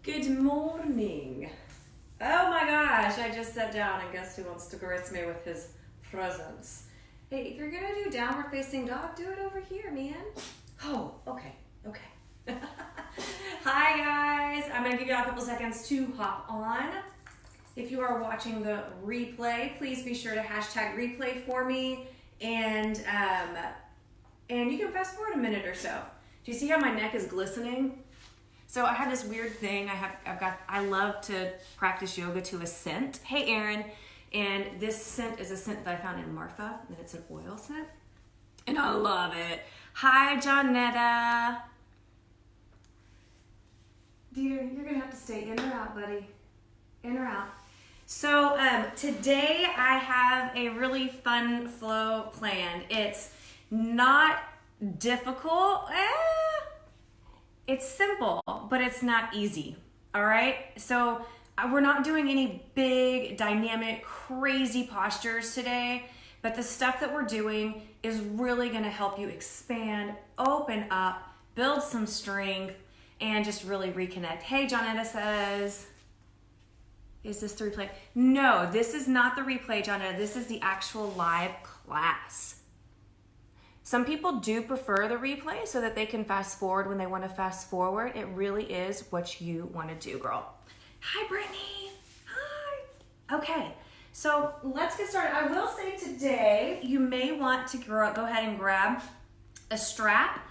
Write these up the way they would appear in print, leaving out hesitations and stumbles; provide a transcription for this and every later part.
Good morning. Oh my gosh, I just sat down and guess who wants to grace me with his presence? Hey, if you're gonna do downward facing dog, do it over here, man. Oh, okay. Hi guys, I'm gonna give you all a couple seconds to hop on. If you are watching the replay, please be sure to hashtag replay for me, and you can fast forward a minute or so. Do you see how my neck is glistening? So I have this weird thing. I love to practice yoga to a scent. Hey, Aaron. And this scent is a scent that I found in Martha, and it's an oil scent. And I love it. Hi, Johnetta. Dieter, you're gonna have to stay in or out, buddy. In or out. So today I have a really fun flow planned. It's not difficult. It's simple, but it's not easy, all right? So we're not doing any big, dynamic, crazy postures today, but the stuff that we're doing is really gonna help you expand, open up, build some strength, and just really reconnect. Hey, Johnetta says, is this the replay? No, this is not the replay, Johnetta. This is the actual live class. Some people do prefer the replay so that they can fast forward when they want to fast forward. It really is what you want to do, girl. Hi, Brittany. Hi. Okay, so let's get started. I will say today you may want to go ahead and grab a strap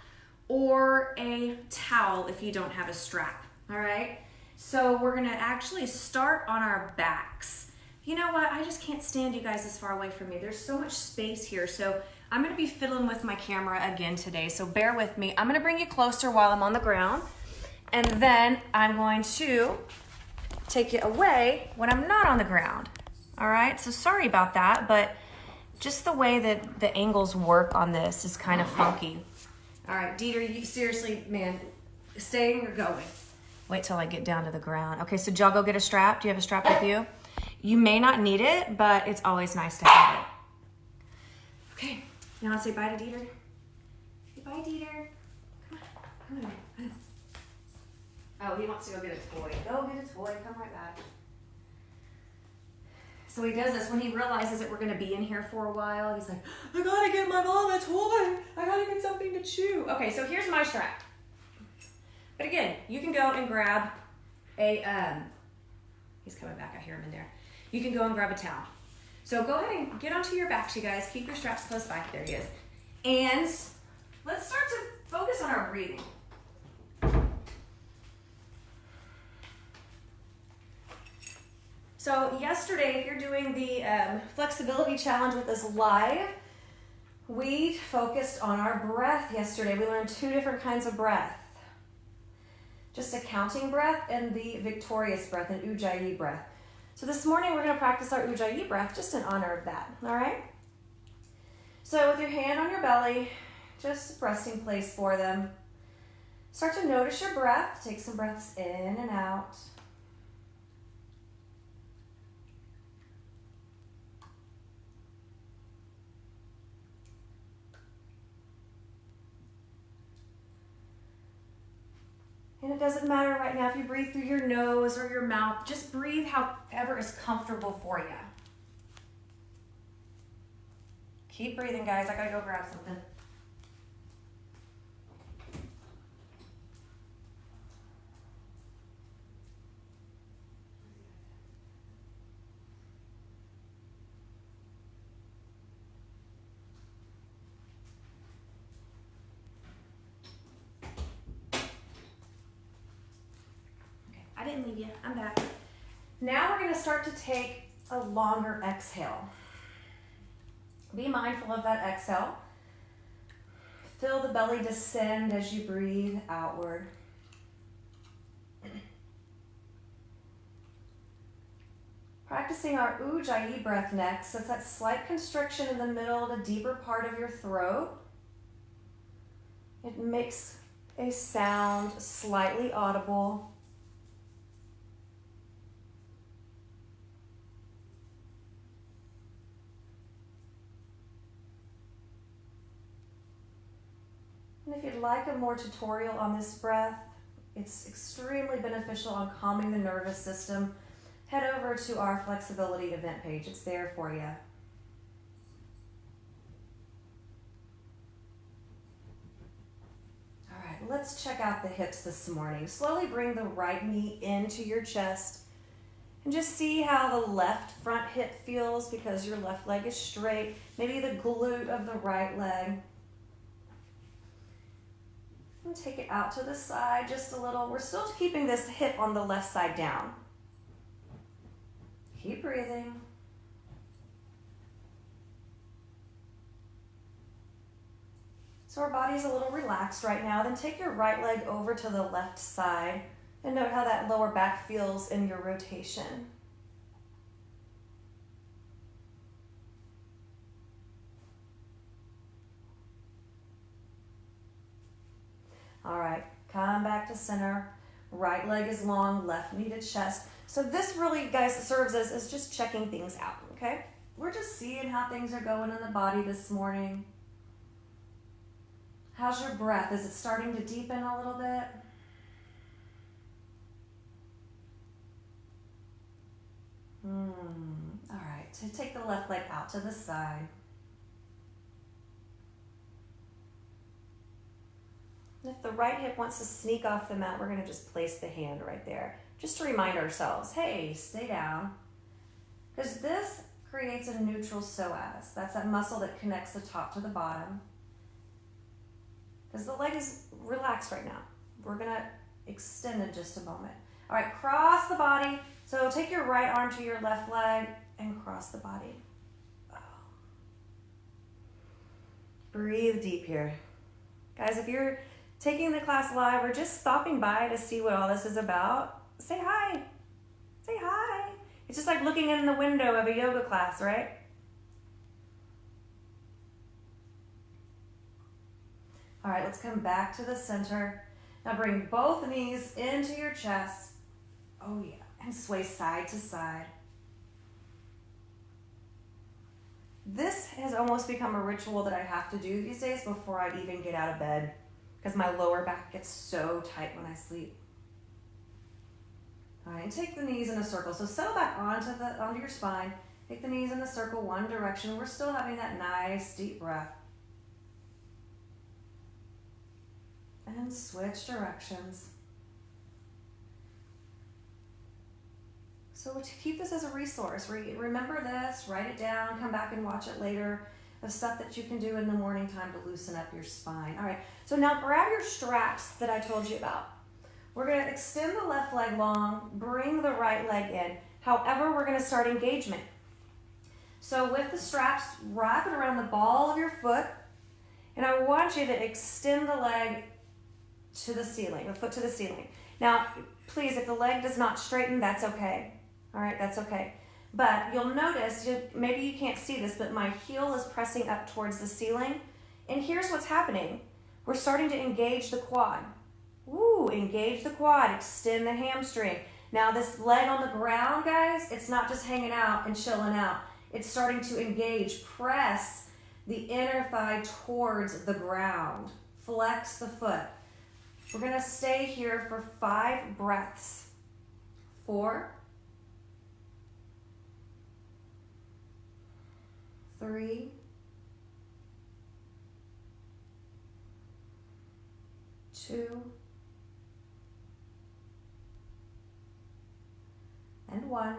or a towel if you don't have a strap, all right? So we're going to actually start on our backs. You know what? I just can't stand you guys this far away from me. There's so much space here, so I'm gonna be fiddling with my camera again today, so bear with me. I'm gonna bring you closer while I'm on the ground, and then I'm going to take you away when I'm not on the ground. All right, so sorry about that, but just the way that the angles work on this is kind of funky. All right, Dieter, you seriously, man, staying or going? Wait till I get down to the ground. Okay, so did y'all go get a strap? Do you have a strap with you? You may not need it, but it's always nice to have it. Okay. You want to say bye to Dieter? Say bye, Dieter. Come on. Oh, he wants to go get a toy. Go get a toy. Come right back. So he does this when he realizes that we're going to be in here for a while. He's like, I got to get my mom a toy. I got to get something to chew. Okay, so here's my strap. But again, you can go and grab a, he's coming back. I hear him in there. You can go and grab a towel. So go ahead and get onto your backs, you guys. Keep your straps close by. There he is. And let's start to focus on our breathing. So yesterday, if you're doing the flexibility challenge with us live, we focused on our breath yesterday. We learned 2 different kinds of breath. Just a counting breath and the victorious breath, an Ujjayi breath. So this morning we're going to practice our Ujjayi breath just in honor of that, all right? So with your hand on your belly, just resting place for them. Start to notice your breath. Take some breaths in and out. And it doesn't matter right now if you breathe through your nose or your mouth. Just breathe however is comfortable for you. Keep breathing, guys. I gotta go grab something. I didn't leave you. I'm back. Now we're going to start to take a longer exhale. Be mindful of that exhale. Feel the belly descend as you breathe outward. Practicing our Ujjayi breath next. That's that slight constriction in the middle, the deeper part of your throat. It makes a sound slightly audible. And if you'd like a more tutorial on this breath, it's extremely extremely beneficial on calming the nervous system, head over to our flexibility event page. It's there for you. All right, let's check out the hips this morning. Slowly bring the right knee into your chest and just see how the left front hip feels because your left leg is straight. Maybe the glute of the right leg. And take it out to the side just a little. We're still keeping this hip on the left side down. Keep breathing. So our body's a little relaxed right now. Then take your right leg over to the left side and note how that lower back feels in your rotation. All right, come back to center. Right leg is long, left knee to chest. So this really, guys, serves as just checking things out, okay? We're just seeing how things are going in the body this morning. How's your breath? Is it starting to deepen a little bit? All right, so take the left leg out to the side. And if the right hip wants to sneak off the mat, we're going to just place the hand right there. Just to remind ourselves, hey, stay down. Because this creates a neutral psoas. That's that muscle that connects the top to the bottom. Because the leg is relaxed right now. We're going to extend in just a moment. All right, cross the body. So take your right arm to your left leg and cross the body. Oh. Breathe deep here. Guys, if you're taking the class live or just stopping by to see what all this is about, say hi. Say hi. It's just like looking in the window of a yoga class, right? All right, let's come back to the center. Now bring both knees into your chest. Oh yeah, and sway side to side. This has almost become a ritual that I have to do these days before I even get out of bed because my lower back gets so tight when I sleep. All right, and take the knees in a circle. So settle back onto your spine. Take the knees in a circle, one direction. We're still having that nice deep breath. And switch directions. So to keep this as a resource, remember this, write it down, come back and watch it later, of stuff that you can do in the morning time to loosen up your spine. All right, so now grab your straps that I told you about. We're going to extend the left leg long, bring the right leg in. However, we're going to start engagement. So with the straps, wrap it around the ball of your foot, and I want you to extend the leg to the ceiling, the foot to the ceiling. Now, please, if the leg does not straighten, that's okay. All right, that's okay. But you'll notice, maybe you can't see this, but my heel is pressing up towards the ceiling. And here's what's happening. We're starting to engage the quad. Woo, engage the quad, extend the hamstring. Now this leg on the ground, guys, it's not just hanging out and chilling out. It's starting to engage. Press the inner thigh towards the ground. Flex the foot. We're going to stay here for 5 breaths. 4, 3, 2, and 1.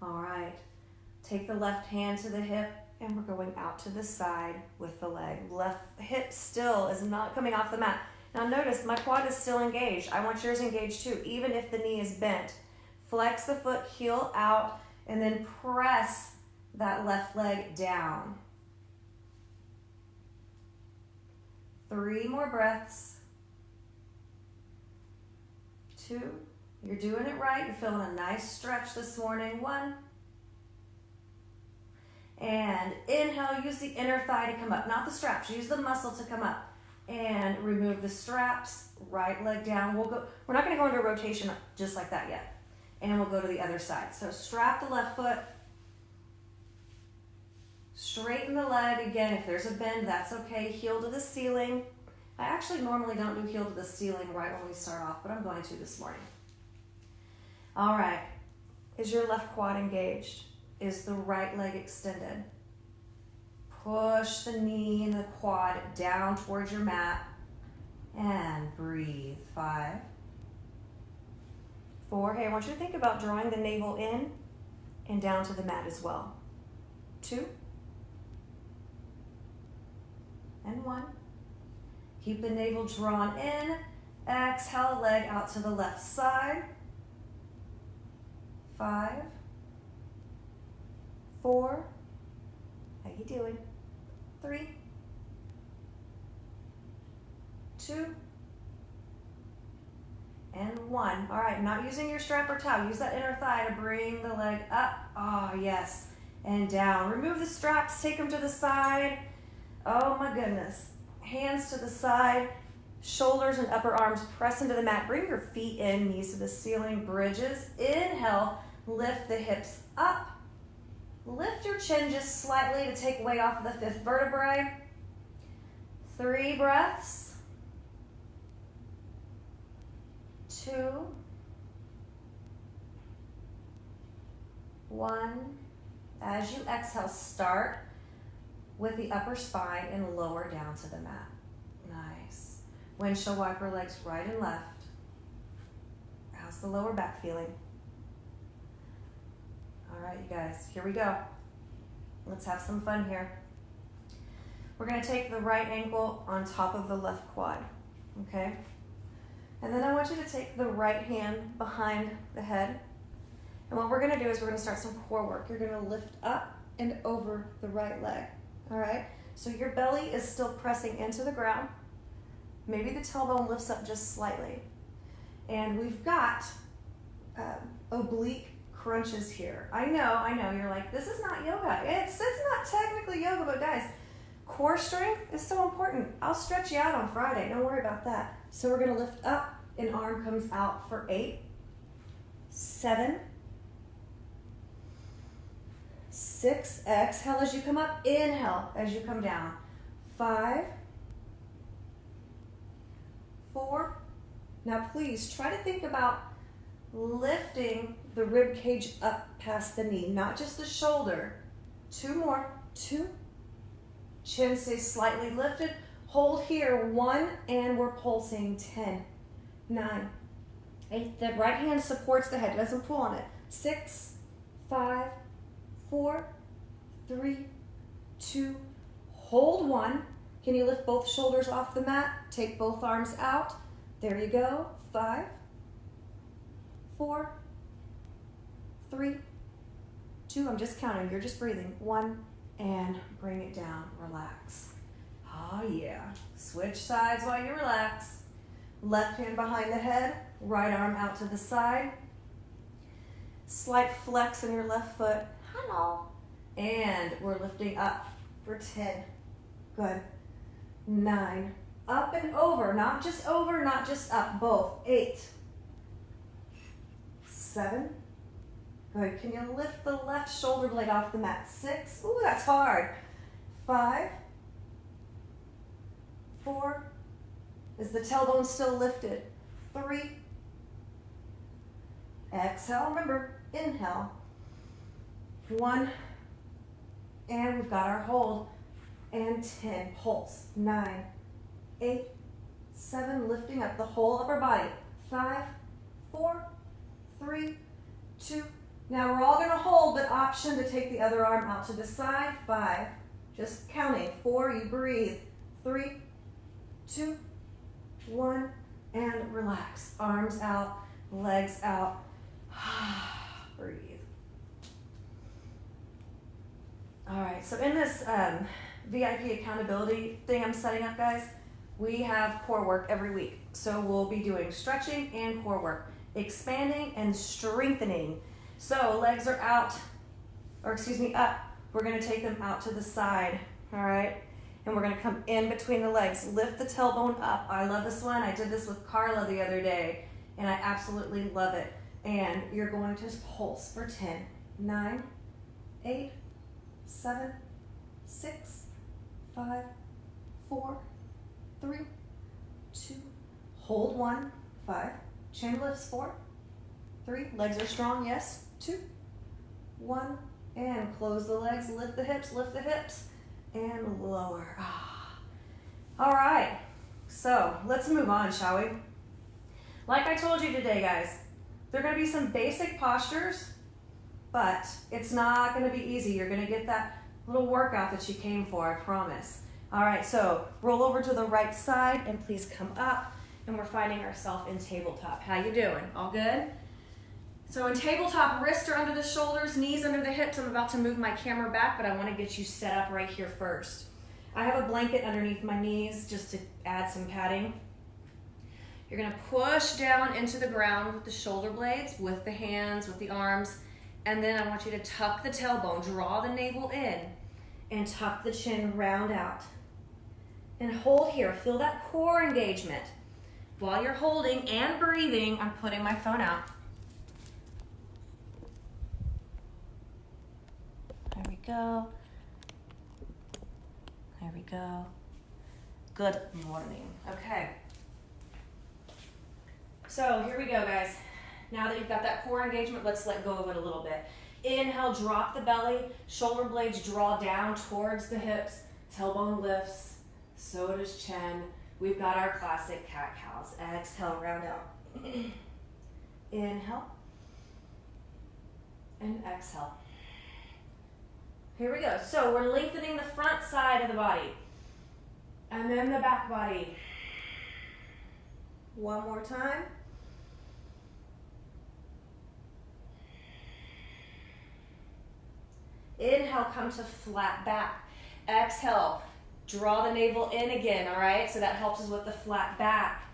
All right. Take the left hand to the hip, and we're going out to the side with the leg. Left hip still is not coming off the mat. Now notice my quad is still engaged. I want yours engaged too, even if the knee is bent. Flex the foot, heel out, and then press that left leg down. 3 more breaths. 2. You're doing it right. You're feeling a nice stretch this morning. 1. And inhale, use the inner thigh to come up, not the straps. Use the muscle to come up. And remove the straps, right leg down. We're not going to go into rotation just like that yet. And we'll go to the other side. So strap the left foot. Straighten the leg. Again, if there's a bend, that's okay. Heel to the ceiling. I actually normally don't do heel to the ceiling right when we start off, but I'm going to this morning. All right. Is your left quad engaged? Is the right leg extended? Push the knee and the quad down towards your mat and breathe. 5, 4. Hey, I want you to think about drawing the navel in and down to the mat as well. 2 and 1. Keep the navel drawn in. Exhale, leg out to the left side. 5, 4. How you doing? 3, 2, and 1. All right, not using your strap or towel. Use that inner thigh to bring the leg up. Oh, yes. And down. Remove the straps. Take them to the side. Oh, my goodness. Hands to the side. Shoulders and upper arms press into the mat. Bring your feet in, knees to the ceiling, bridges. Inhale, lift the hips up. Lift your chin just slightly to take weight off of the 5th vertebrae. 3 breaths. 2, 1. As you exhale, start with the upper spine and lower down to the mat. Nice. Windshield wiper legs right and left. How's the lower back feeling? All right, you guys, here we go. Let's have some fun here. We're going to take the right ankle on top of the left quad, okay? And then I want you to take the right hand behind the head. And what we're going to do is we're going to start some core work. You're going to lift up and over the right leg, all right? So your belly is still pressing into the ground. Maybe the tailbone lifts up just slightly. And we've got oblique crunches here. I know, you're like, this is not yoga. It's not technically yoga, but guys, core strength is so important. I'll stretch you out on Friday, don't worry about that. So we're gonna lift up, an arm comes out for 8, 7, 6, exhale as you come up, inhale as you come down, 5, 4, now please try to think about lifting the rib cage up past the knee, not just the shoulder. 2 more, 2, chin stays slightly lifted, hold here, 1, and we're pulsing, 10, 9, 8, the right hand supports the head, doesn't pull on it, 6, 5, 4, 3, 2, hold 1, can you lift both shoulders off the mat, take both arms out, there you go, 5, 4, 3, 2, I'm just counting, you're just breathing, 1, and bring it down, relax. Oh yeah, switch sides while you relax. Left hand behind the head, right arm out to the side. Slight flex in your left foot, hello. And we're lifting up for 10, good. 9, up and over, not just up, both. 8, 7, good. Can you lift the left shoulder blade off the mat? 6, ooh, that's hard. 5, 4, is the tailbone still lifted? 3, exhale, remember, inhale. 1, and we've got our hold. And 10, pulse. 9, 8, 7, lifting up the whole upper body. 5, 4, 3, 2. Now we're all gonna hold, but option to take the other arm out to the side. 5, just counting. 4, you breathe. 3, 2, 1, and relax. Arms out, legs out. Breathe. All right, so in this VIP accountability thing I'm setting up, guys, we have core work every week. So we'll be doing stretching and core work, expanding and strengthening. So legs are out, or excuse me, up. We're gonna take them out to the side, all right? And we're gonna come in between the legs, lift the tailbone up. I love this one. I did this with Carla the other day, and I absolutely love it. And you're going to pulse for 10, 9, 8, 7, 6, 5, 4, 3, 2, hold 1, 5, chin lifts 4, 3, legs are strong, yes, 2, 1, and close the legs, lift the hips, and lower. All right, so let's move on, shall we? Like I told you today, guys, there are gonna be some basic postures, but it's not gonna be easy. You're gonna get that little workout that you came for, I promise. All right, so roll over to the right side and please come up, and we're finding ourselves in tabletop. How you doing? All good? So in tabletop, wrists are under the shoulders, knees under the hips. I'm about to move my camera back, but I want to get you set up right here first. I have a blanket underneath my knees just to add some padding. You're gonna push down into the ground with the shoulder blades, with the hands, with the arms, and then I want you to tuck the tailbone, draw the navel in, and tuck the chin round out. And hold here, feel that core engagement. While you're holding and breathing, I'm putting my phone out. There we go. There we go. Good morning. Okay. So here we go, guys. Now that you've got that core engagement, let's let go of it a little bit. Inhale, drop the belly, shoulder blades draw down towards the hips, tailbone lifts, so does chin. We've got our classic cat-cows. Exhale, round out. Inhale. And exhale. Here we go. So we're lengthening the front side of the body. And then the back body. One more time. Inhale, come to flat back. Exhale, draw the navel in again, all right? So that helps us with the flat back.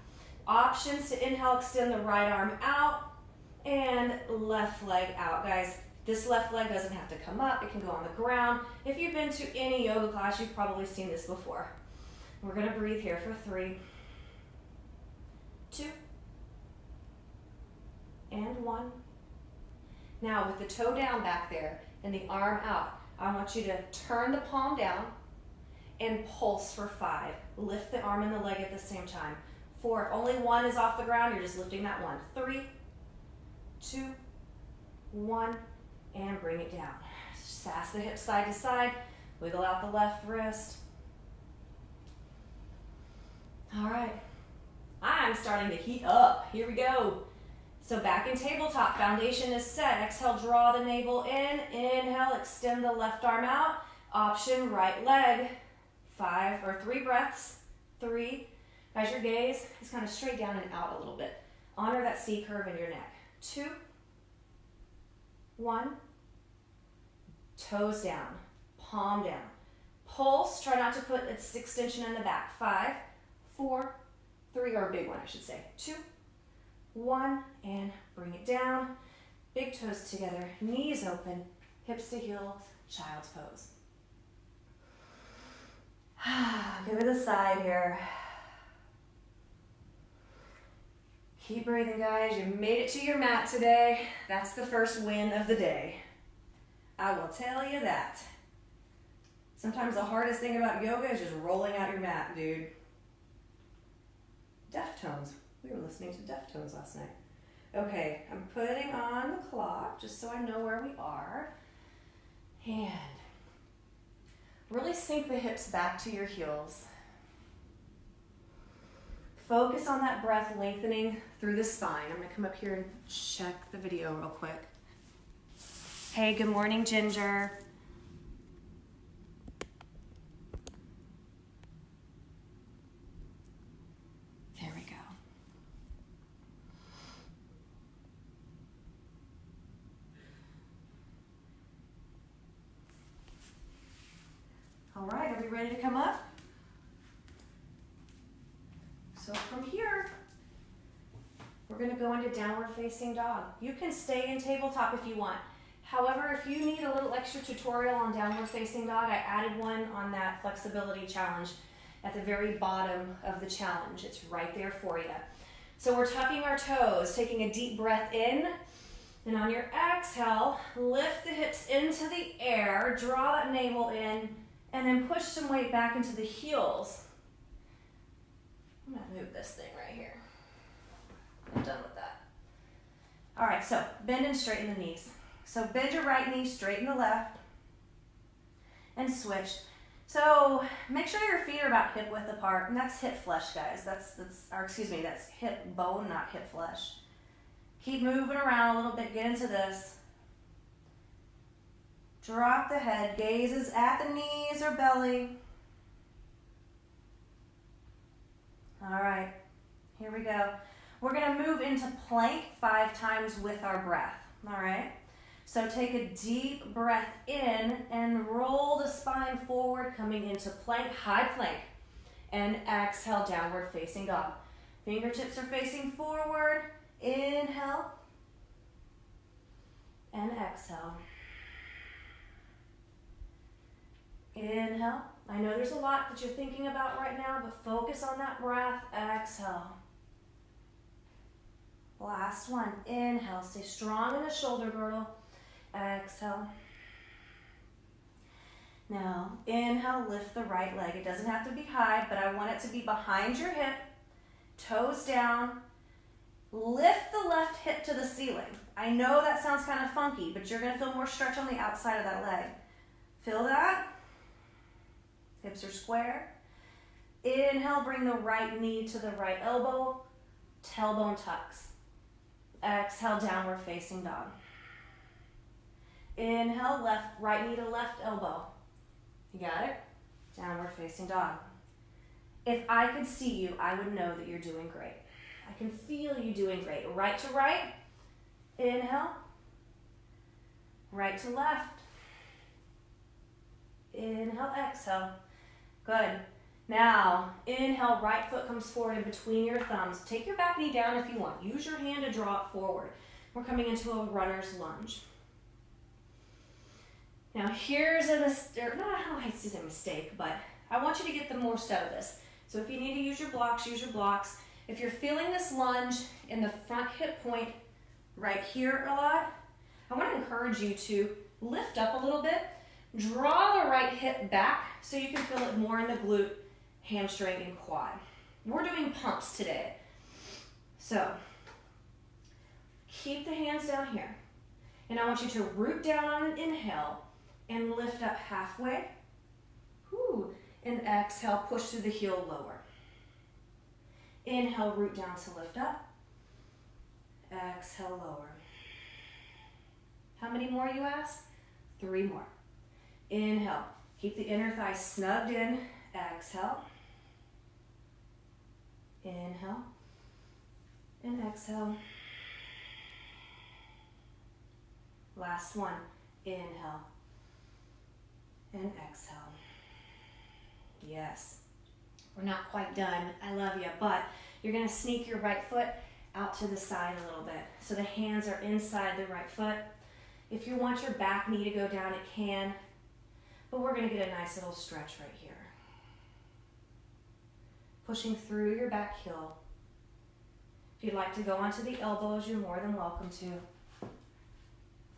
Options to inhale, extend the right arm out and left leg out, guys. This left leg doesn't have to come up, it can go on the ground. If you've been to any yoga class, you've probably seen this before. We're gonna breathe here for 3, 2, and 1. Now with the toe down back there and the arm out, I want you to turn the palm down and pulse for 5. Lift the arm and the leg at the same time. 4, if only 1 is off the ground, you're just lifting that 1. 3, 2, 1, and bring it down. Sass the hips side to side, wiggle out the left wrist. All right, I'm starting to heat up. Here we go. So back in tabletop, foundation is set. Exhale, draw the navel in. Inhale, extend the left arm out. Option, right leg. 5 or 3 breaths. 3. As your gaze is kind of straight down and out a little bit. Honor that C curve in your neck. 2, 1. Toes down, palm down. Pulse, try not to put its extension in the back. 5, 4, 3, or a big one, I should say. 2, 1, and bring it down. Big toes together, knees open, hips to heels, child's pose. Give it a side here. Keep breathing, guys. You made it to your mat today. That's the first win of the day. I will tell you that. Sometimes the hardest thing about yoga is just rolling out your mat, dude. Deftones. We were listening to Deftones last night. Okay, I'm putting on the clock just so I know where we are. And really sink the hips back to your heels. Focus on that breath lengthening through the spine. I'm gonna come up here and check the video real quick. Hey, good morning, Ginger. There we go. All right, are we ready to come up? So from here, we're gonna go into downward facing dog. You can stay in tabletop if you want. However, if you need a little extra tutorial on downward facing dog, I added one on that flexibility challenge at the very bottom of the challenge. It's right there for you. So we're tucking our toes, taking a deep breath in, and on your exhale, lift the hips into the air, draw that navel in, and then push some weight back into the heels. I'm gonna move this thing right here. I'm done with that. All right, so bend and straighten the knees. So bend your right knee, straighten the left, and switch. So make sure your feet are about hip width apart, and that's hip flesh, guys. That's hip bone, not hip flesh. Keep moving around a little bit, get into this. Drop the head, gaze is at the knees or belly. All right, here we go. We're gonna move into plank 5 times with our breath, all right? So take a deep breath in and roll the spine forward, coming into plank, high plank. And exhale, downward facing dog. Fingertips are facing forward. Inhale. And exhale. Inhale. I know there's a lot that you're thinking about right now, but focus on that breath. Exhale. Last one. Inhale. Stay strong in the shoulder girdle. Exhale. Now, inhale, lift the right leg. It doesn't have to be high, but I want it to be behind your hip, toes down. Lift the left hip to the ceiling. I know that sounds kind of funky, but you're gonna feel more stretch on the outside of that leg. Feel that? Hips are square. Inhale, bring the right knee to the right elbow. Tailbone tucks. Exhale, downward facing dog. Inhale, right knee to left elbow. You got it? Downward facing dog. If I could see you, I would know that you're doing great. I can feel you doing great. Right to right. Inhale. Right to left. Inhale, exhale. Good. Now, inhale, right foot comes forward in between your thumbs. Take your back knee down if you want. Use your hand to draw it forward. We're coming into a runner's lunge. Now here's a mistake, but I want you to get the most out of this. So if you need to use your blocks, use your blocks. If you're feeling this lunge in the front hip point right here a lot, I want to encourage you to lift up a little bit, draw the right hip back so you can feel it more in the glute, hamstring, and quad. We're doing pumps today. So keep the hands down here. And I want you to root down on an inhale and lift up halfway. Whew. And exhale, push through the heel lower. Inhale, root down to lift up. Exhale, lower. How many more, you ask? 3 more. Inhale, keep the inner thigh snugged in. Exhale. Inhale. And exhale. Last one. Inhale. And exhale. Yes. We're not quite done. I love you, but you're going to sneak your right foot out to the side a little bit. So the hands are inside the right foot. If you want your back knee to go down, it can. But we're going to get a nice little stretch right here. Pushing through your back heel. If you'd like to go onto the elbows, you're more than welcome to.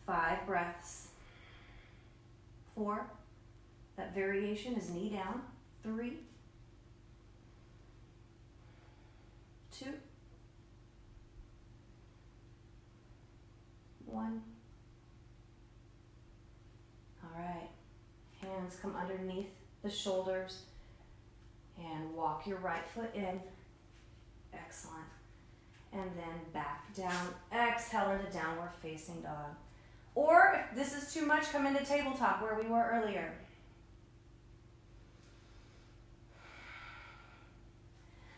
5 breaths. 4. That variation is knee down. 3. 2. 1. All right. Hands come underneath the shoulders and walk your right foot in. Excellent. And then back down. Exhale into downward facing dog. Or if this is too much, come into tabletop where we were earlier.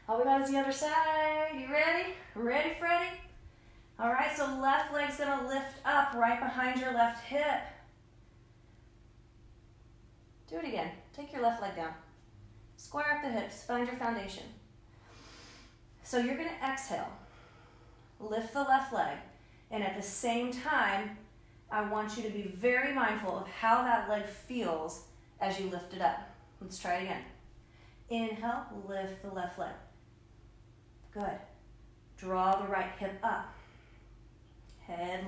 All we got is the other side. You ready? Ready, Freddie? All right, so left leg's gonna lift up right behind your left hip. Do it again. Take your left leg down. Square up the hips, find your foundation. So you're gonna exhale. Lift the left leg. And at the same time, I want you to be very mindful of how that leg feels as you lift it up. Let's try it again. Inhale, lift the left leg. Good. Draw the right hip up. Head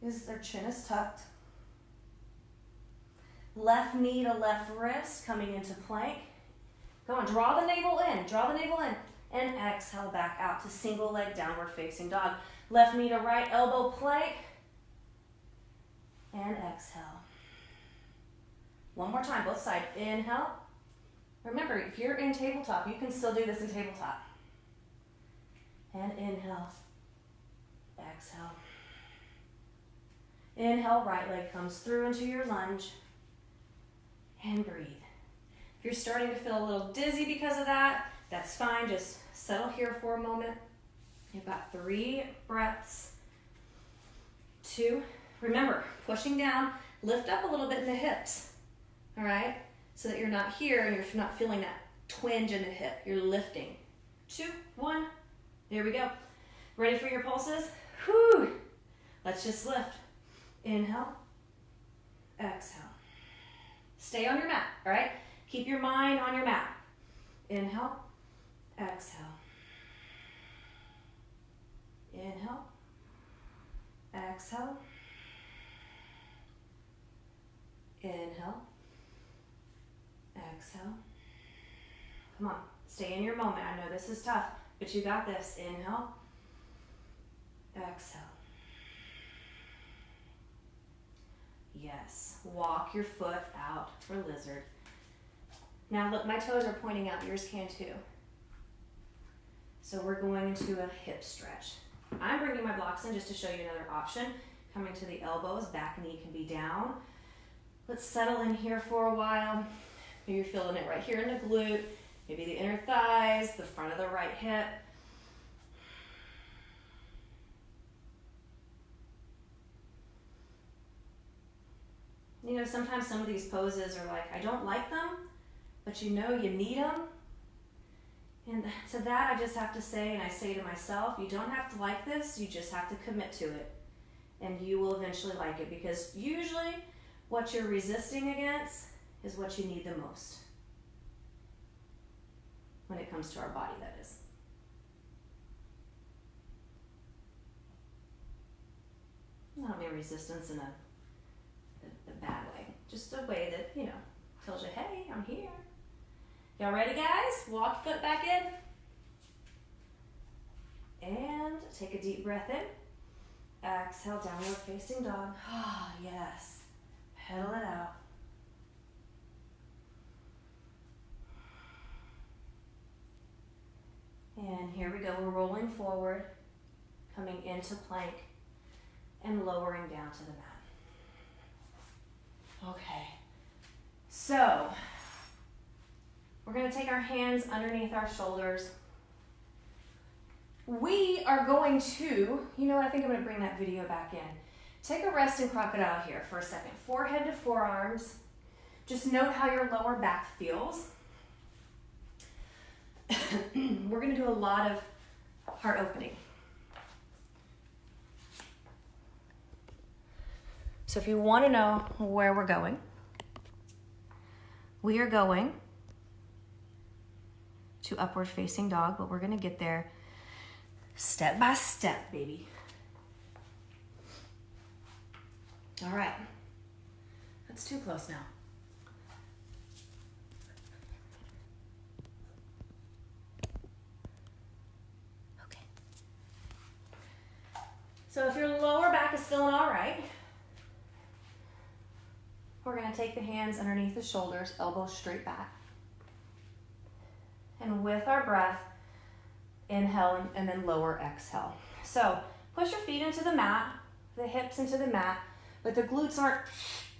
is, their chin is tucked. Left knee to left wrist coming into plank. Go on, draw the navel in, draw the navel in. and exhale back out to single leg downward facing dog. Left knee to right elbow plank, and exhale. One more time, both sides. Inhale. Remember, if you're in tabletop, you can still do this in tabletop. And inhale, exhale. Inhale, right leg comes through into your lunge, and breathe. If you're starting to feel a little dizzy because of that, that's fine. Just settle here for a moment. You've got 3 breaths. 2. Remember, pushing down, lift up a little bit in the hips, all right? So that you're not here and you're not feeling that twinge in the hip. You're lifting. 2, 1. There we go. Ready for your pulses? Whew. Let's just lift. Inhale, exhale. Stay on your mat, all right? Keep your mind on your mat. Inhale, exhale. Inhale, exhale. Inhale, exhale. Come on, stay in your moment. I know this is tough, but you got this. Inhale, exhale. Yes, walk your foot out for lizard. Now look, my toes are pointing out, yours can too. So we're going into a hip stretch. I'm bringing my blocks in just to show you another option. Coming to the elbows, back knee can be down. Let's settle in here for a while. Maybe you're feeling it right here in the glute, maybe the inner thighs, the front of the right hip. You know, sometimes some of these poses are like, I don't like them, but you know you need them. And to that, I just have to say, and I say to myself, you don't have to like this, you just have to commit to it. And you will eventually like it, because usually what you're resisting against is what you need the most. When it comes to our body, that is. I don't mean resistance in a bad way. Just a way that, you know, tells you, hey, I'm here. Y'all ready, guys? Walk foot back in. And take a deep breath in. Exhale, downward facing dog. Ah, yes. Pedal it out. And here we go. We're rolling forward, coming into plank, and lowering down to the mat. Okay, so we're going to take our hands underneath our shoulders. We are going to, you know what, I think I'm going to bring that video back in. Take a rest in crocodile here for a second. Forehead to forearms. Just note how your lower back feels. We're going to do a lot of heart opening. So if you want to know where we're going, we are going to upward facing dog, but we're going to get there step by step, baby. All right. That's too close now. Okay. So if your lower back is feeling all right, we're going to take the hands underneath the shoulders, elbows straight back. And with our breath, inhale and then lower exhale. So push your feet into the mat, the hips into the mat, but the glutes aren't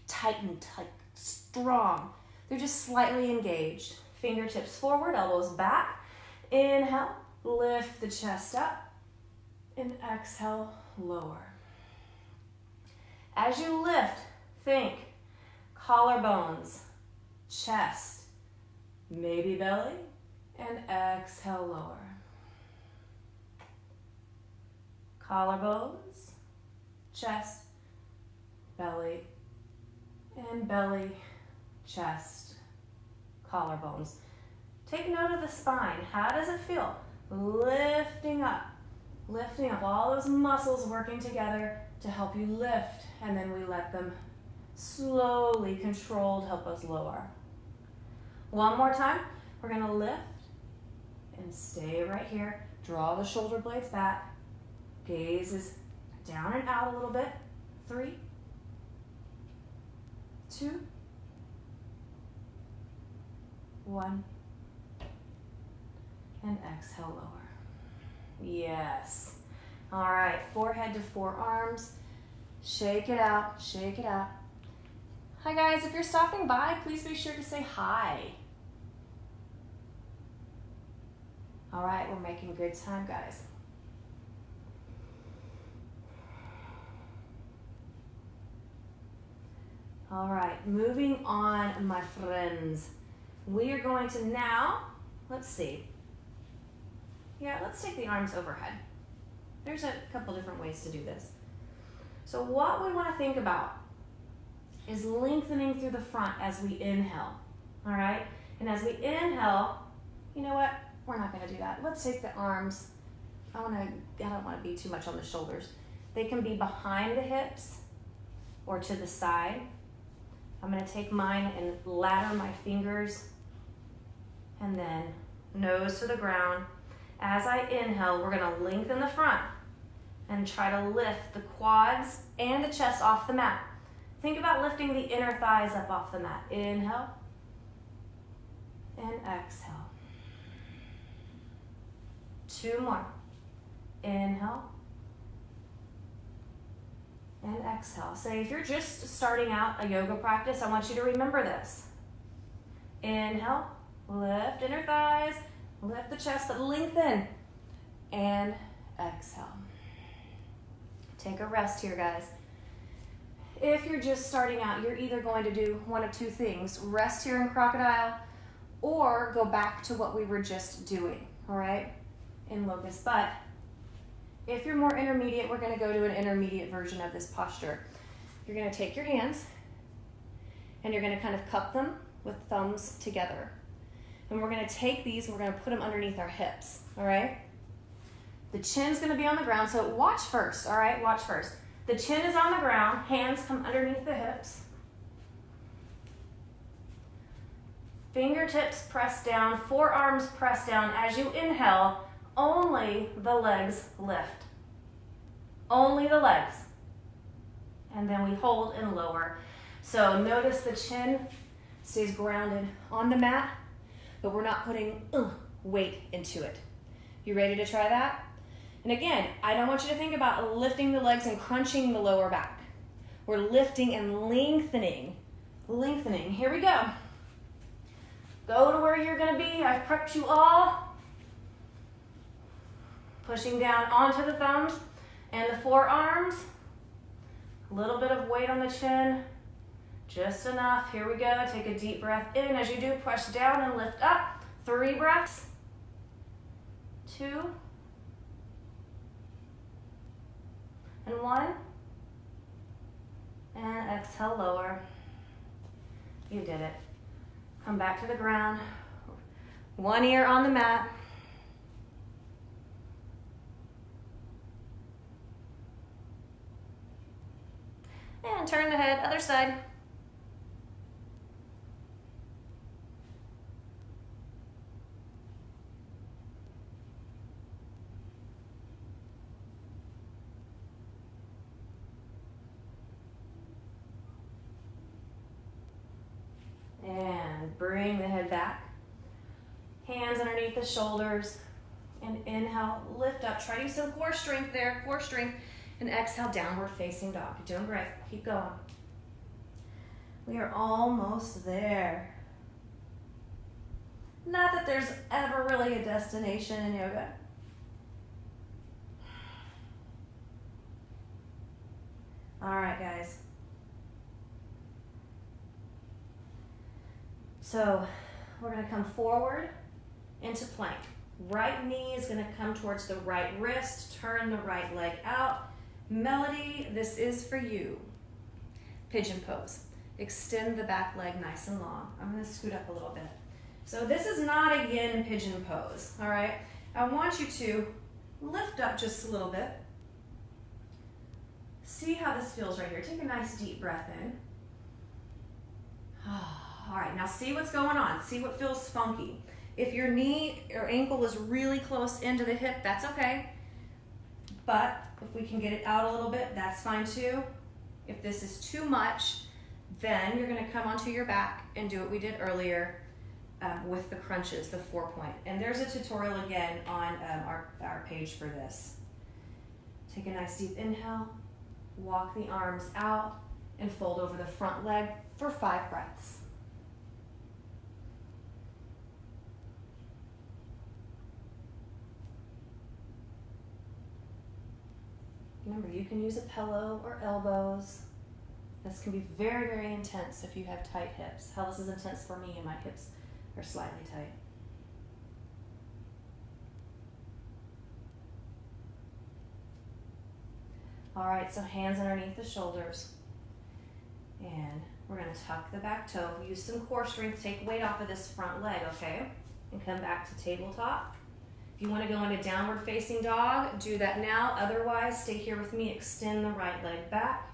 tightened, like strong. They're just slightly engaged. Fingertips forward, elbows back. Inhale, lift the chest up, and exhale, lower. As you lift, think collarbones, chest, maybe belly, and exhale, lower. Collarbones, chest, belly, and belly, chest, collarbones. Take note of the spine. How does it feel? Lifting up all those muscles working together to help you lift, and then we let them slowly, controlled, help us lower. One more time. We're going to lift And stay right here. Draw the shoulder blades back. Gaze is down and out a little bit. 3, 2, 1. And exhale, lower. Yes. All right, forehead to forearms. Shake it out, shake it out. Hi guys, if you're stopping by, please be sure to say hi. All right, we're making good time, guys. All right, moving on, my friends. We are going to now, let's see. Yeah, let's take the arms overhead. There's a couple different ways to do this. So what we want to think about is lengthening through the front as we inhale, all right? And as we inhale, you know what? We're not going to do that. Let's take the arms. I don't want to be too much on the shoulders. They can be behind the hips or to the side. I'm going to take mine and ladder my fingers and then nose to the ground. As I inhale, we're going to lengthen the front and try to lift the quads and the chest off the mat. Think about lifting the inner thighs up off the mat. Inhale and exhale. 2 more. Inhale and exhale. Say if you're just starting out a yoga practice, I want you to remember this. Inhale, lift inner thighs, lift the chest, but lengthen. And exhale. Take a rest here, guys. If you're just starting out, you're either going to do one of 2 things. Rest here in crocodile or go back to what we were just doing, all right, in locust. But if you're more intermediate, we're going to go to an intermediate version of this posture. You're going to take your hands and you're going to kind of cup them with thumbs together. And we're going to take these and we're going to put them underneath our hips, all right? The chin's going to be on the ground, so watch first, all right? Watch first. The chin is on the ground, hands come underneath the hips. Fingertips press down, forearms press down. As you inhale, only the legs lift. Only the legs. And then we hold and lower. So notice the chin stays grounded on the mat, but we're not putting weight into it. You ready to try that? And again, I don't want you to think about lifting the legs and crunching the lower back. We're lifting and lengthening. Lengthening. Here we go. Go to where you're going to be. I've prepped you all. Pushing down onto the thumbs and the forearms. A little bit of weight on the chin. Just enough. Here we go. Take a deep breath in. As you do, press down and lift up. 3 breaths. 2. And 1. And exhale, lower. You did it. Come back to the ground. 1 ear on the mat. And turn the head, other side. And bring the head back. Hands underneath the shoulders. And inhale, lift up. Try to use some core strength there, core strength. And exhale, downward facing dog. You're doing great. Keep going. We are almost there. Not that there's ever really a destination in yoga. All right, guys. So we're going to come forward into plank. Right knee is going to come towards the right wrist. Turn the right leg out. Melody, this is for you. Pigeon pose. Extend the back leg nice and long. I'm going to scoot up a little bit. So this is not a yin pigeon pose, all right? I want you to lift up just a little bit. See how this feels right here. Take a nice deep breath in. All right, now see what's going on. See what feels funky. If your knee or ankle is really close into the hip, that's okay. But if we can get it out a little bit, that's fine too. If this is too much, then you're gonna come onto your back and do what we did earlier with the crunches, the 4-point. And there's a tutorial again on our page for this. Take a nice deep inhale, walk the arms out, and fold over the front leg for 5 breaths. Remember, you can use a pillow or elbows. This can be very, very intense if you have tight hips. How this is intense for me, and my hips are slightly tight. All right, so hands underneath the shoulders. And we're gonna tuck the back toe. Use some core strength, take weight off of this front leg, okay? And come back to tabletop. If you want to go into downward facing dog, do that now. Otherwise, stay here with me. Extend the right leg back.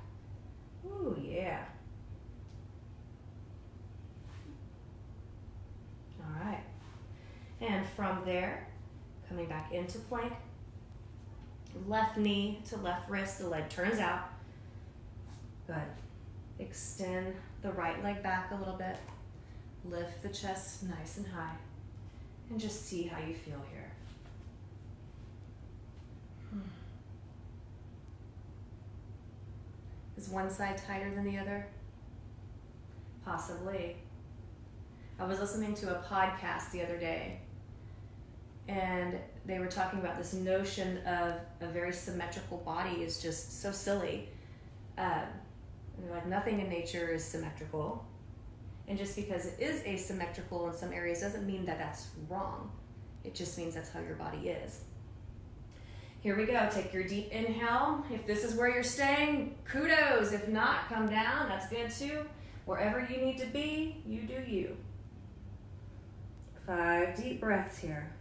Ooh, yeah. All right. And from there, coming back into plank. Left knee to left wrist, the leg turns out. Good. Extend the right leg back a little bit. Lift the chest nice and high. And just see how you feel here. Is one side tighter than the other? Possibly. I was listening to a podcast the other day, and they were talking about this notion of a very symmetrical body is just so silly. They're like, nothing in nature is symmetrical. And just because it is asymmetrical in some areas doesn't mean that that's wrong. It just means that's how your body is. Here we go. Take your deep inhale. If this is where you're staying, kudos. If not, come down. That's good too. Wherever you need to be, you do you. 5 deep breaths here.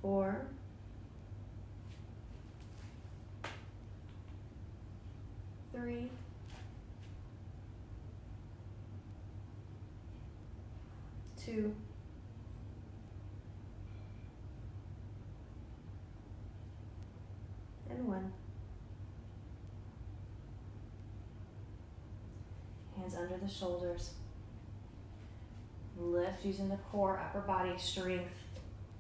4. 3. 2. And 1. Hands under the shoulders. Lift using the core, upper body strength.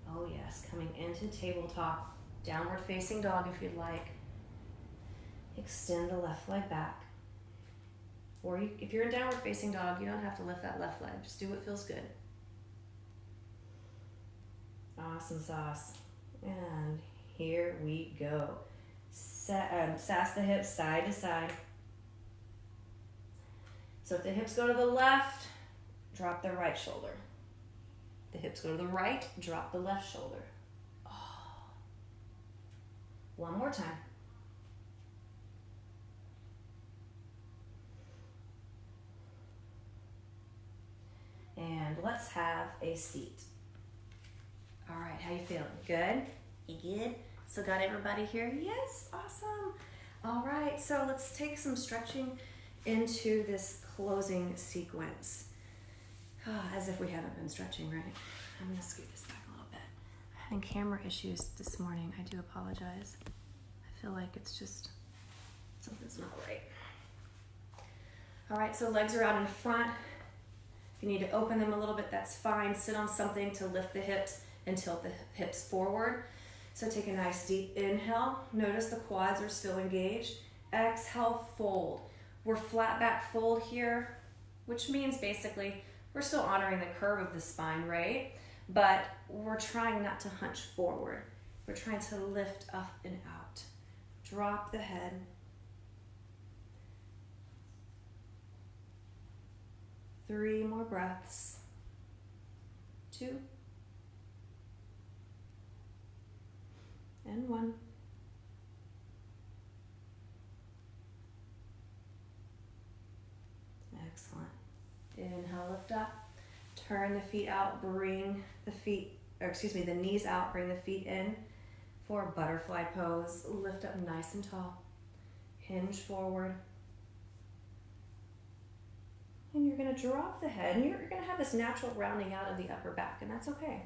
Oh yes, coming into tabletop. Downward facing dog if you'd like. Extend the left leg back. Or if you're in downward facing dog, you don't have to lift that left leg. Just do what feels good. Awesome sauce. And here we go. Sass the hips side to side. So if the hips go to the left, drop the right shoulder. The hips go to the right, drop the left shoulder. Oh. One more time. And let's have a seat. All right, how you feeling? Good? You good? So got everybody here? Yes, awesome. All right, so let's take some stretching into this closing sequence. As if we haven't been stretching, right? I'm gonna scoot this back a little bit. I'm having camera issues this morning. I do apologize. I feel like it's just, something's not right. All right, so legs are out in front. If you need to open them a little bit, that's fine. Sit on something to lift the hips and tilt the hips forward. So take a nice deep inhale. Notice the quads are still engaged. Exhale, fold. We're flat back fold here, which means basically we're still honoring the curve of the spine, right? But we're trying not to hunch forward. We're trying to lift up and out. Drop the head. Three more breaths. 2. And 1. Excellent. Inhale, lift up. Turn the feet out, bring the knees out, bring the feet in for butterfly pose. Lift up nice and tall. Hinge forward. And you're going to drop the head, and you're going to have this natural rounding out of the upper back, and that's okay.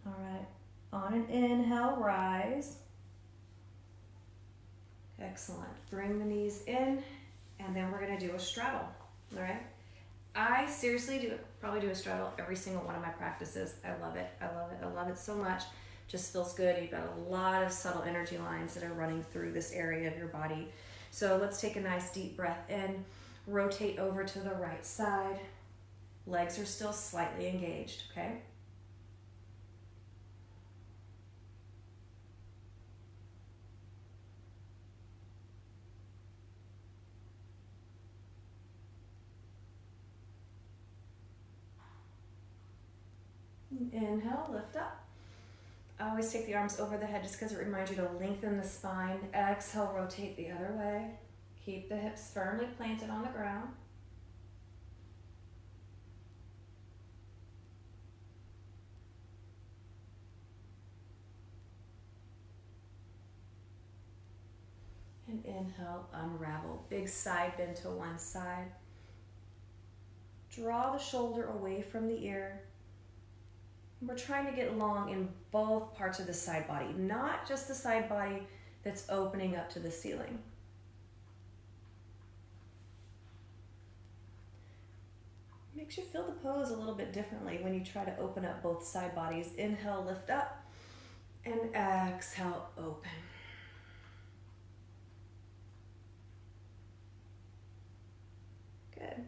All right, on an inhale, rise. Excellent. Bring the knees in, and then we're going to do a straddle. All right. I seriously probably do a straddle every single one of my practices. I love it. I love it. I love it so much. Just feels good. You've got a lot of subtle energy lines that are running through this area of your body. So let's take a nice deep breath in. Rotate over to the right side. Legs are still slightly engaged, okay? Inhale, lift up. I always take the arms over the head just because it reminds you to lengthen the spine. Exhale, rotate the other way. Keep the hips firmly planted on the ground. And inhale, unravel. Big side bend to one side. Draw the shoulder away from the ear. We're trying to get long in both parts of the side body, not just the side body that's opening up to the ceiling. Makes you feel the pose a little bit differently when you try to open up both side bodies. Inhale, lift up, and exhale, open. Good.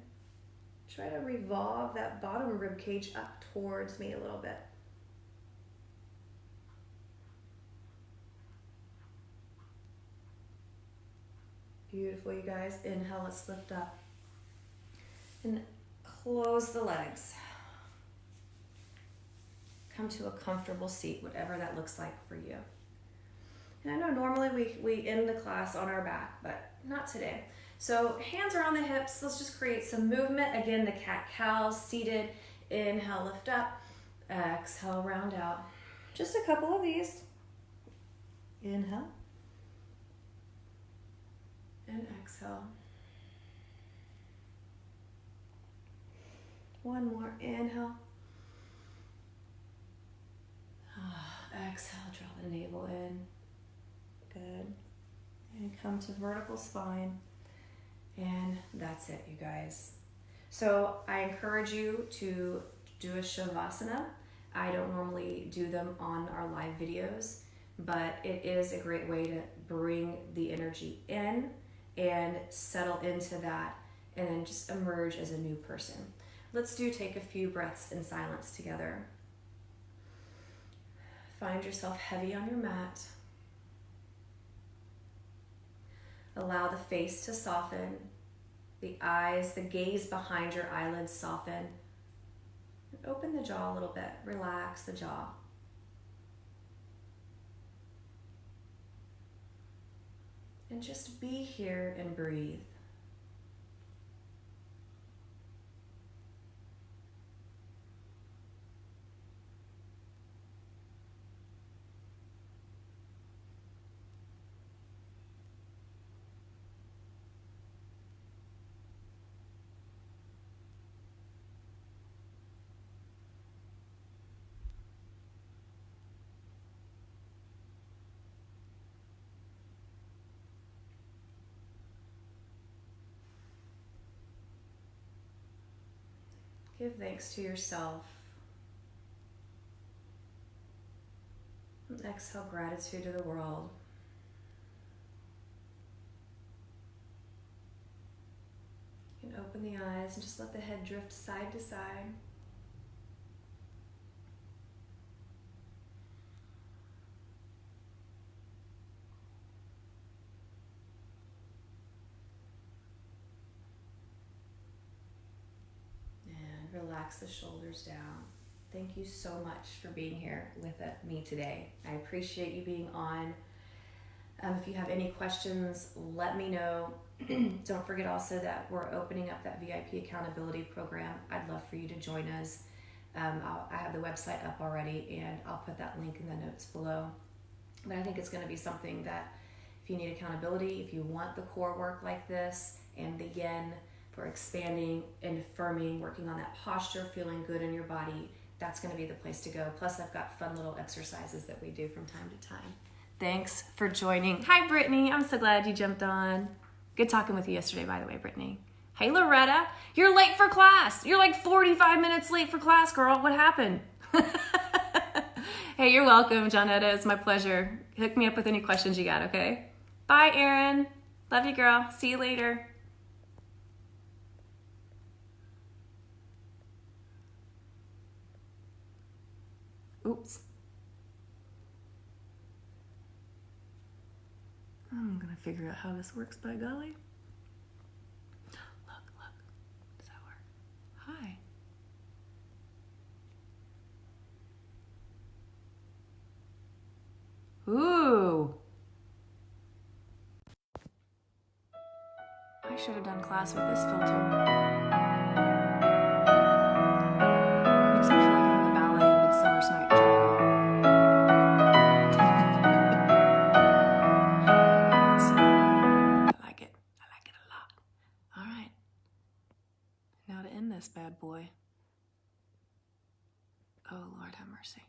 Try to revolve that bottom rib cage up towards me a little bit. Beautiful, you guys. Inhale, let's lift up. And close the legs. Come to a comfortable seat, whatever that looks like for you. And I know normally we end the class on our back, but not today. So hands are on the hips. Let's just create some movement. Again, the cat-cow, seated. Inhale, lift up. Exhale, round out. Just a couple of these. Inhale. And exhale. One more. Inhale. Exhale, draw the navel in. Good. And come to vertical spine. And that's it, you guys. So I encourage you to do a Shavasana. I don't normally do them on our live videos, but it is a great way to bring the energy in and settle into that and then just emerge as a new person. Let's take a few breaths in silence together. Find yourself heavy on your mat. Allow the face to soften, the eyes, the gaze behind your eyelids soften. And open the jaw a little bit, relax the jaw. And just be here and breathe. Give thanks to yourself. And exhale gratitude to the world. You can open the eyes and just let the head drift side to side. Relax the shoulders down. Thank you so much for being here with me today. I appreciate you being on. If you have any questions, let me know. Don't forget also that we're opening up that VIP accountability program. I'd love for you to join us. I have the website up already, and I'll put that link in the notes below. But I think it's going to be something that if you need accountability, if you want the core work like this, and the yin for expanding and affirming, working on that posture, feeling good in your body, that's going to be the place to go. Plus, I've got fun little exercises that we do from time to time. Thanks for joining. Hi, Brittany. I'm so glad you jumped on. Good talking with you yesterday, by the way, Brittany. Hey, Loretta. You're late for class. You're like 45 minutes late for class, girl. What happened? Hey, you're welcome, Johnetta. It's my pleasure. Hook me up with any questions you got, okay? Bye, Erin. Love you, girl. See you later. Oops. I'm gonna figure out how this works, by golly. Look. Does that work? Hi. Ooh. I should have done class with this filter. Makes me feel like I'm in the ballet in Midsummer's Night Dream. I like it a lot. All right. Now to end this bad boy. Oh, Lord have mercy.